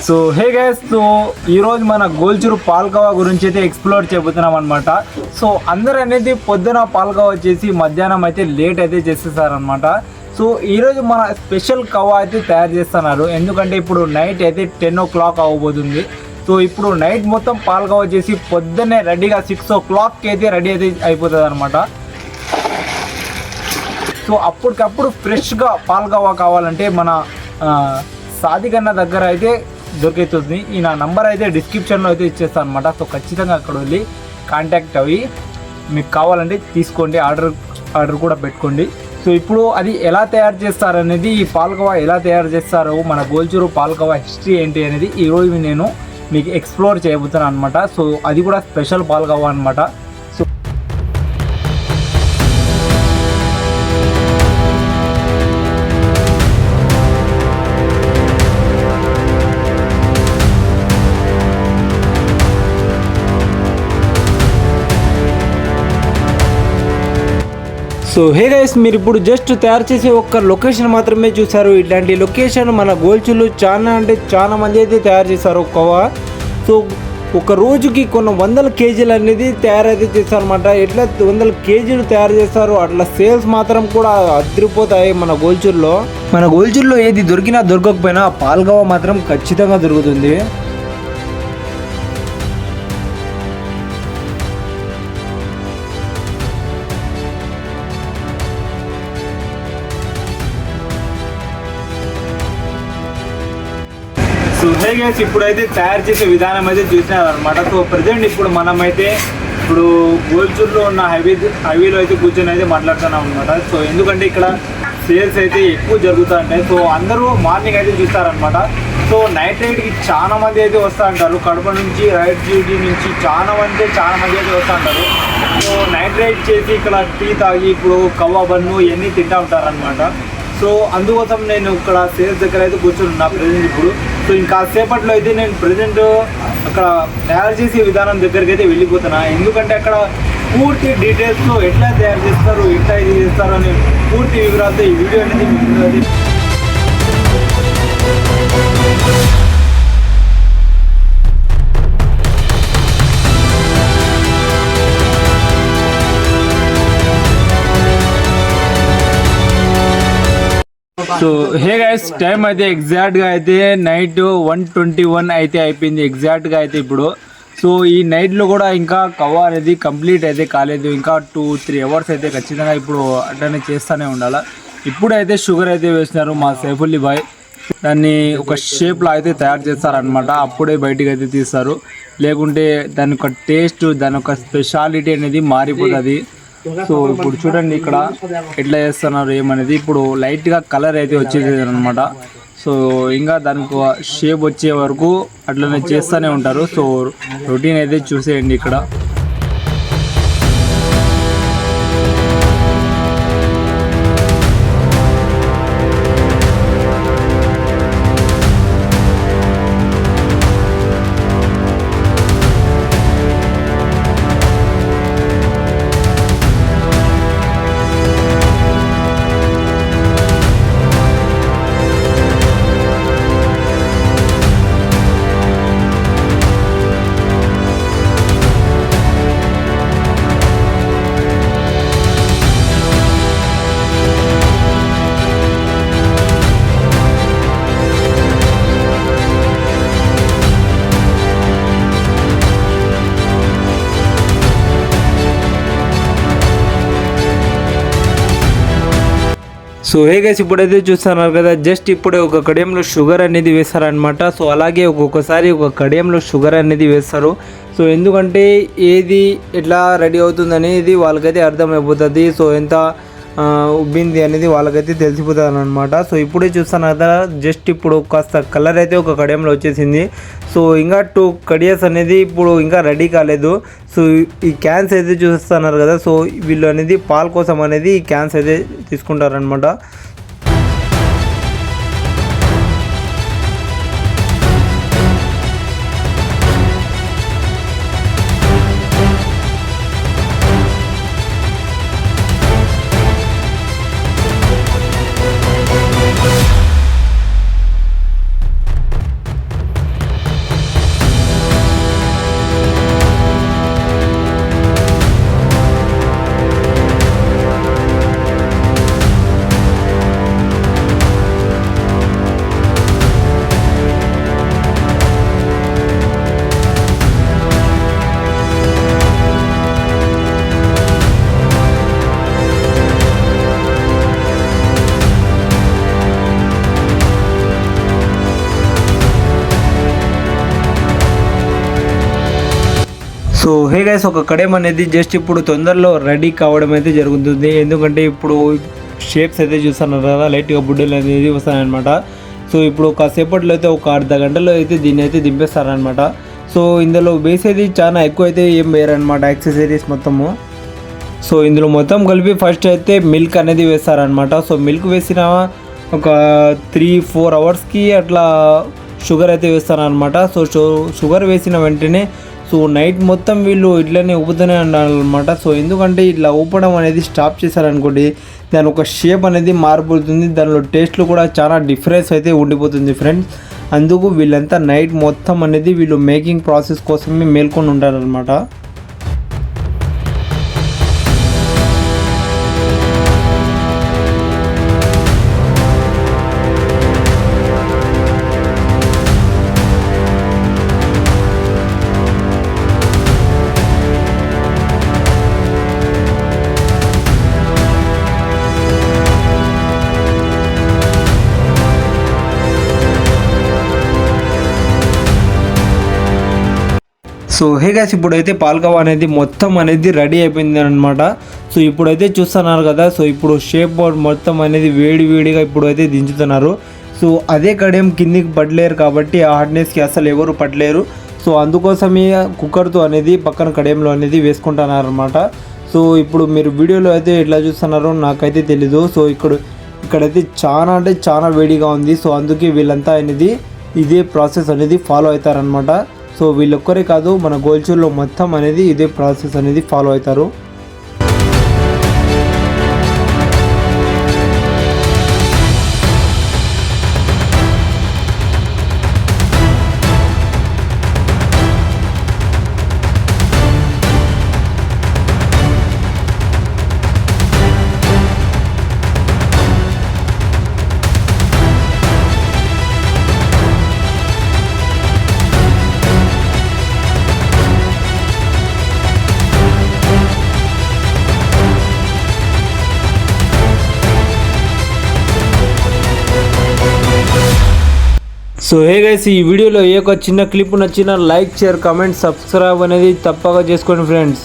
So hey guys, so ఈరోజు మన గోల్చూరు పాల్కోవా గురించి అయితే ఎక్స్ప్లోర్ చేయబోతున్నాం అనమాట. సో అందరూ అనేది పొద్దున పాల్కోవా చేసి మధ్యాహ్నం అయితే లేట్ అయితే చేసేసారనమాట. సో ఈరోజు మన స్పెషల్ కవా అయితే తయారు చేస్తున్నారు. ఎందుకంటే ఇప్పుడు నైట్ అయితే 10 o'clock అవ్వబోతుంది. సో ఇప్పుడు నైట్ మొత్తం పాల్కోవా చేసి పొద్దున్నే రెడీగా 6 o'clock అయితే రెడీ అయితే అయిపోతుంది అనమాట. సో అప్పటికప్పుడు ఫ్రెష్గా పాల్కోవా కావాలంటే మన సాదిగన్న దగ్గర అయితే దొరికితుంది. ఈ నా నంబర్ అయితే డిస్క్రిప్షన్లో అయితే ఇచ్చేస్తాను అనమాట. సో ఖచ్చితంగా అక్కడ వెళ్ళి కాంటాక్ట్ అయ్యి మీకు కావాలంటే తీసుకోండి, ఆర్డర్ కూడా పెట్టుకోండి. సో ఇప్పుడు అది ఎలా తయారు చేస్తారనేది, ఈ పాల్కోవా ఎలా తయారు చేస్తారో, మన గోల్చూరు పాల్కోవా హిస్టరీ ఏంటి అనేది ఈరోజు నేను మీకు ఎక్స్ప్లోర్ చేయబోతున్నాను అనమాట. సో అది కూడా స్పెషల్ పాల్కోవా అనమాట. సో హే గైస్, మీరు ఇప్పుడు జస్ట్ తయారు చేసే ఒక్క లొకేషన్ మాత్రమే చూసారు. ఇట్లాంటి లొకేషన్ మన గోల్చూరులో చాలా మంది అయితే తయారు చేశారు కవా. సో ఒక రోజుకి కొన్ని 100 kgs అనేది తయారైతే చేస్తారు అనమాట. ఎట్లా 100 kgs తయారు చేస్తారు, అట్లా సేల్స్ మాత్రం కూడా అదిరిపోతాయి మన గోల్చూరులో ఏది దొరికినా దొరకకపోయినా పాల్కోవా మాత్రం ఖచ్చితంగా దొరుకుతుంది. సో హే గైస్, ఇప్పుడైతే తయారు చేసే విధానం అయితే చూసినారనమాట. సో ప్రజెంట్ ఇప్పుడు మనమైతే గోల్చూరులో ఉన్న హైవేలో అయితే కూర్చొని అయితే మాట్లాడుతున్నాం అనమాట. సో ఎందుకంటే ఇక్కడ సేల్స్ అయితే ఎక్కువ జరుగుతూ ఉంటాయి. సో అందరూ మార్నింగ్ అయితే చూస్తారనమాట. సో నైట్ రైడ్కి చాలా మంది అయితే వస్తూ ఉంటారు. కడప నుంచి, రైడ్ డ్యూటీ నుంచి చాలా మంది అయితే వస్తూ ఉంటారు. సో నైట్ రైడ్ చేసి ఇక్కడ టీ తాగి ఇప్పుడు కవ్వా బన్ను ఇవన్నీ తింటూ ఉంటారనమాట. సో అందుకోసం నేను ఇక్కడ సేల్స్ దగ్గర అయితే కూర్చొని ప్రజెంట్ ఇప్పుడు. సో ఇంకా సేపట్లో అయితే నేను ప్రజెంట్ అక్కడ తయారు చేసే విధానం దగ్గరికి అయితే వెళ్ళిపోతున్నా. ఎందుకంటే అక్కడ పూర్తి డీటెయిల్స్లో ఎట్లా తయారు చేస్తారు, ఎట్లా ఇది చేస్తారు అని పూర్తి వివరాలతో ఈ వీడియో అనేది మీకు. సో హే గైస్, టైం అయితే ఎగ్జాక్ట్గా అయితే నైట్ 1:21 అయితే అయిపోయింది ఎగ్జాక్ట్గా అయితే ఇప్పుడు. సో ఈ నైట్లో కూడా ఇంకా కవా అనేది కంప్లీట్ అయితే కాలేదు. ఇంకా 2-3 hours అయితే ఖచ్చితంగా ఇప్పుడు అట్లనే చేస్తూనే ఉండాలి. ఇప్పుడైతే షుగర్ అయితే వేసినారు మా సైఫుల్లి బాయ్. దాన్ని ఒక షేప్లో అయితే తయారు చేస్తారనమాట. అప్పుడే బయటికి అయితే తీస్తారు, లేకుంటే దాని ఒక టేస్ట్, దాని ఒక స్పెషాలిటీ అనేది మారిపోతుంది. సో ఇప్పుడు చూడండి ఇక్కడ ఎట్లా చేస్తున్నారు ఏమనేది. ఇప్పుడు లైట్గా కలర్ అయితే వచ్చేది అనమాట. సో ఇంకా దానికి షేప్ వచ్చే వరకు అట్లనే చేస్తూనే ఉంటారు. సో రొటీన్ అయితే చూసేయండి ఇక్కడ. సో హే గైస్, ఇప్పుడైతే చూస్తున్నారు కదా, జస్ట్ ఇప్పుడే ఒక కడియంలో షుగర్ అనేది వేస్తారనమాట. సో అలాగే ఒక్కొక్కసారి ఒక కడియంలో షుగర్ అనేది వేస్తారు. సో ఎందుకంటే ఏది ఎట్లా రెడీ అవుతుంది అనేది వాళ్ళకైతే అర్థమైపోతుంది. సో ఎంత ఉబ్బింది అనేది వాళ్ళకైతే తెలిసిపోతుంది అనమాట. సో ఇప్పుడే చూస్తున్నారు కదా, జస్ట్ ఇప్పుడు కాస్త కలర్ అయితే ఒక కడియంలో వచ్చేసింది. సో ఇంకా 2 కడియాస్ అనేది ఇప్పుడు ఇంకా రెడీ కాలేదు. సో ఈ క్యాన్స్ అయితే చూస్తున్నారు కదా, సో వీళ్ళు అనేది పాల్ కోసం అనేది ఈ క్యాన్స్ అయితే తీసుకుంటారనమాట. సో హే గైస్, ఒక కడెం అనేది జస్ట్ ఇప్పుడు తొందరలో రెడీ కావడం అయితే జరుగుతుంది. ఎందుకంటే ఇప్పుడు షేప్స్ అయితే చూస్తున్నారు కదా, లైట్గా బుడ్డలు అనేది వస్తాయన్నమాట. సో ఇప్పుడు కాసేపట్లో అయితే ఒక అర్ధ గంటలో అయితే దీన్ని అయితే దింపేస్తారనమాట. సో ఇందులో వేసేది చాలా ఎక్కువ అయితే ఏం వేయరనమాట, యాక్సెసరీస్ మొత్తము. సో ఇందులో మొత్తం కలిపి ఫస్ట్ అయితే మిల్క్ అనేది వేస్తారనమాట. సో మిల్క్ వేసిన ఒక 3-4 అవర్స్కి అట్లా షుగర్ అయితే వేస్తారనమాట. సో షుగర్ వేసిన వెంటనే సో నైట్ మొత్తం వీళ్ళు ఇట్లనే ఊపుతూనే ఉండాలన్నమాట. సో ఎందుకంటే ఇట్లా ఊపడం అనేది స్టాప్ చేశారనుకోండి, దాని ఒక షేప్ అనేది మారిపోతుంది, దానిలో టేస్ట్లు కూడా చాలా డిఫరెన్స్ అయితే ఉండిపోతుంది ఫ్రెండ్స్. అందుకు వీళ్ళంతా నైట్ మొత్తం అనేది వీళ్ళు మేకింగ్ ప్రాసెస్ కోసమే మేల్కొని ఉంటారనమాట. సో హే గైస్, ఇప్పుడైతే పాల్కోవా అనేది మొత్తం అనేది రెడీ అయిపోయింది అనమాట. సో ఇప్పుడైతే చూస్తున్నారు కదా, సో ఇప్పుడు షేప్ బోర్డ్ మొత్తం అనేది వేడిగా ఇప్పుడైతే దించుతున్నారు. సో అదే కడేం కిందికి పడలేరు కాబట్టి ఆ హార్డ్నెస్కి అసలు ఎవరు పడలేరు. సో అందుకోసమే కుక్కర్తో అనేది పక్కన కడేంలో అనేది వేసుకుంటున్నారు అనమాట. సో ఇప్పుడు మీరు వీడియోలో అయితే ఎట్లా చూస్తున్నారో నాకైతే తెలీదు. సో ఇక్కడైతే చాలా వేడిగా ఉంది. సో అందుకే వీళ్ళంతా అనేది ఇదే ప్రాసెస్ అనేది ఫాలో అవుతారనమాట. సో వీళ్ళొక్కరే కాదు, మన గోల్చూర్లో మొత్తం అనేది ఇదే ప్రాసెస్ అనేది ఫాలో అవుతారు. సో హే గైస్, ఈ వీడియోలో ఏ ఒక చిన్న క్లిప్ నచ్చినా లైక్, షేర్, కామెంట్, సబ్స్క్రైబ్ అనేది తప్పక చేసుకోండి ఫ్రెండ్స్.